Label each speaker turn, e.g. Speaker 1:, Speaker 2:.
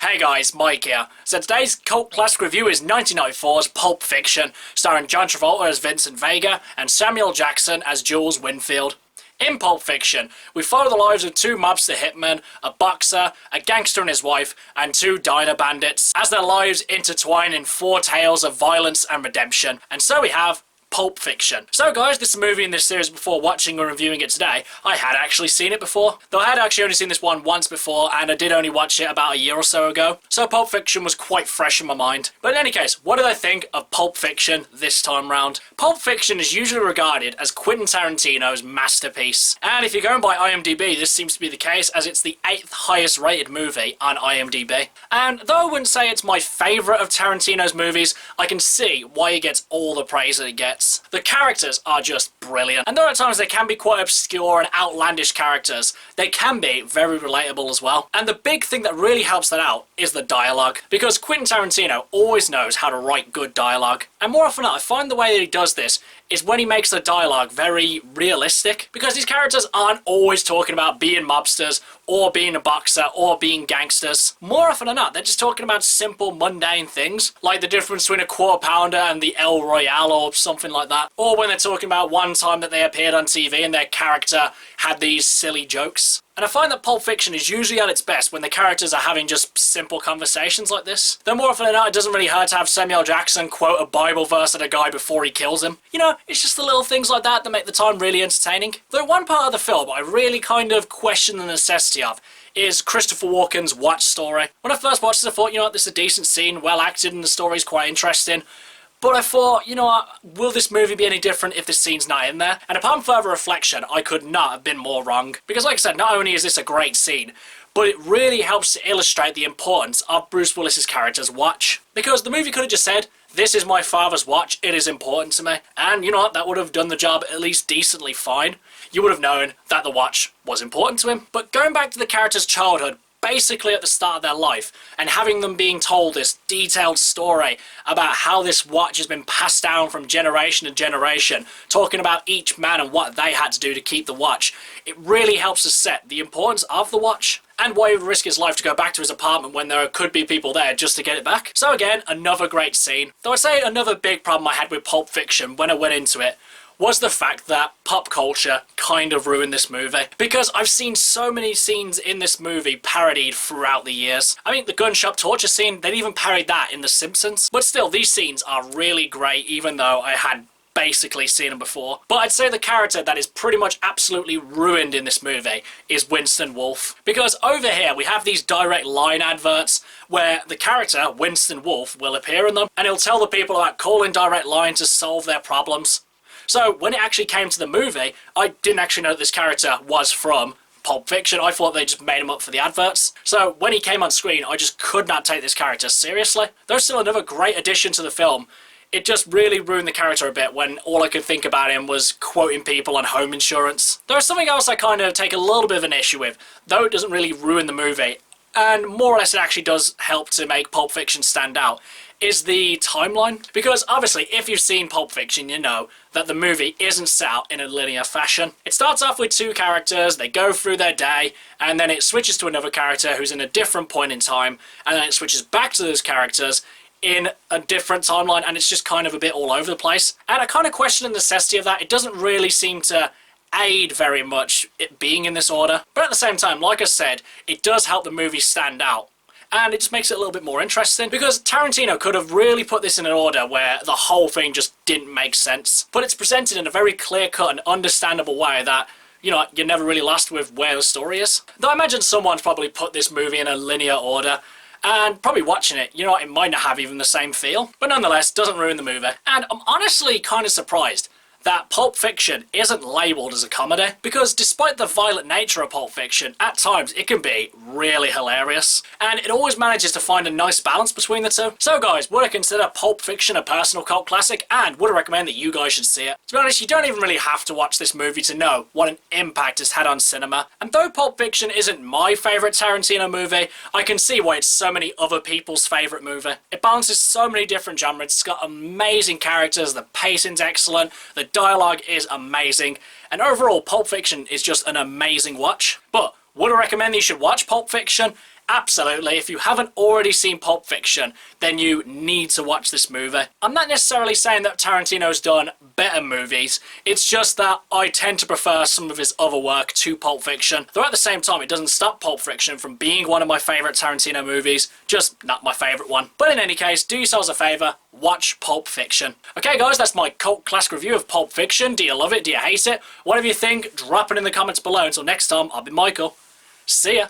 Speaker 1: Hey guys, Mike here. So today's cult classic review is 1994's Pulp Fiction, starring John Travolta as Vincent Vega and Samuel Jackson as Jules Winfield. In Pulp Fiction, we follow the lives of two mobster hitmen, a boxer, a gangster and his wife, and two diner bandits, as their lives intertwine in four tales of violence and redemption. And so we have Pulp Fiction. So guys, this is a movie in this series before watching or reviewing it today. I had actually seen it before, though I had actually only seen this one once before, and I did only watch it about a year or so ago. So Pulp Fiction was quite fresh in my mind. But in any case, what did I think of Pulp Fiction this time round? Pulp Fiction is usually regarded as Quentin Tarantino's masterpiece. And if you're going by IMDb, this seems to be the case, as it's the 8th highest rated movie on IMDb. And though I wouldn't say it's my favourite of Tarantino's movies, I can see why it gets all the praise that it gets. The characters are just brilliant, and though at times they can be quite obscure and outlandish characters, they can be very relatable as well. And the big thing that really helps that out is the dialogue, because Quentin Tarantino always knows how to write good dialogue. And more often than not, I find the way that he does this is when he makes the dialogue very realistic, because these characters aren't always talking about being mobsters or being a boxer or being gangsters. More often than not, they're just talking about simple, mundane things, like the difference between a quarter pounder and the El Royale or something like that. Or when they're talking about one time that they appeared on TV and their character had these silly jokes. And I find that Pulp Fiction is usually at its best when the characters are having just simple conversations like this. Though more often than not, it doesn't really hurt to have Samuel Jackson quote a Bible verse at a guy before he kills him. You know, it's just the little things like that that make the time really entertaining. Though one part of the film I really kind of question the necessity of is Christopher Walken's watch story. When I first watched this, I thought, you know what, this is a decent scene, well acted, and the story's quite interesting. But I thought, you know what, will this movie be any different if this scene's not in there? And upon further reflection, I could not have been more wrong. Because like I said, not only is this a great scene, but it really helps to illustrate the importance of Bruce Willis's character's watch. Because the movie could have just said, this is my father's watch, it is important to me. And you know what, that would have done the job at least decently fine. You would have known that the watch was important to him. But going back to the character's childhood, basically at the start of their life, and having them being told this detailed story about how this watch has been passed down from generation to generation, talking about each man and what they had to do to keep the watch, it really helps to set the importance of the watch, and why he would risk his life to go back to his apartment when there could be people there just to get it back. So again, another great scene. Though I'd say another big problem I had with Pulp Fiction when I went into it was the fact that pop culture kind of ruined this movie. Because I've seen so many scenes in this movie parodied throughout the years. I mean, the gun shop torture scene, they'd even parodied that in The Simpsons. But still, these scenes are really great, even though I had basically seen them before. But I'd say the character that is pretty much absolutely ruined in this movie is Winston Wolf. Because over here, we have these direct line adverts where the character, Winston Wolf, will appear in them, and he'll tell the people about calling direct line to solve their problems. So when it actually came to the movie, I didn't actually know that this character was from Pulp Fiction. I thought they just made him up for the adverts. So when he came on screen, I just could not take this character seriously. Though still another great addition to the film, it just really ruined the character a bit when all I could think about him was quoting people on home insurance. There's something else I kind of take a little bit of an issue with, though it doesn't really ruin the movie, and more or less it actually does help to make Pulp Fiction stand out, is the timeline. Because obviously, if you've seen Pulp Fiction, you know that the movie isn't set out in a linear fashion. It starts off with two characters, they go through their day, and then it switches to another character who's in a different point in time, and then it switches back to those characters in a different timeline, and it's just kind of a bit all over the place. And I kind of question the necessity of that. It doesn't really seem to aid very much it being in this order. But at the same time, like I said, it does help the movie stand out. And it just makes it a little bit more interesting, because Tarantino could have really put this in an order where the whole thing just didn't make sense. But it's presented in a very clear-cut and understandable way that, you know, you're never really lost with where the story is. Though I imagine someone's probably put this movie in a linear order, and probably watching it, you know, it might not have even the same feel. But nonetheless, doesn't ruin the movie. And I'm honestly kind of surprised that Pulp Fiction isn't labelled as a comedy, because despite the violent nature of Pulp Fiction, at times it can be really hilarious, and it always manages to find a nice balance between the two. So guys, would I consider Pulp Fiction a personal cult classic, and would I recommend that you guys should see it? To be honest, you don't even really have to watch this movie to know what an impact it's had on cinema, and though Pulp Fiction isn't my favourite Tarantino movie, I can see why it's so many other people's favourite movie. It balances so many different genres, it's got amazing characters, the pacing's excellent, the dialogue is amazing, and overall Pulp Fiction is just an amazing watch. But would I recommend that you should watch Pulp Fiction? Absolutely, if you haven't already seen Pulp Fiction, then you need to watch this movie. I'm not necessarily saying that Tarantino's done better movies, it's just that I tend to prefer some of his other work to Pulp Fiction. Though at the same time, it doesn't stop Pulp Fiction from being one of my favourite Tarantino movies, just not my favourite one. But in any case, do yourselves a favour, watch Pulp Fiction. Okay guys, that's my cult classic review of Pulp Fiction. Do you love it? Do you hate it? Whatever you think, drop it in the comments below. Until next time, I've been Michael. See ya!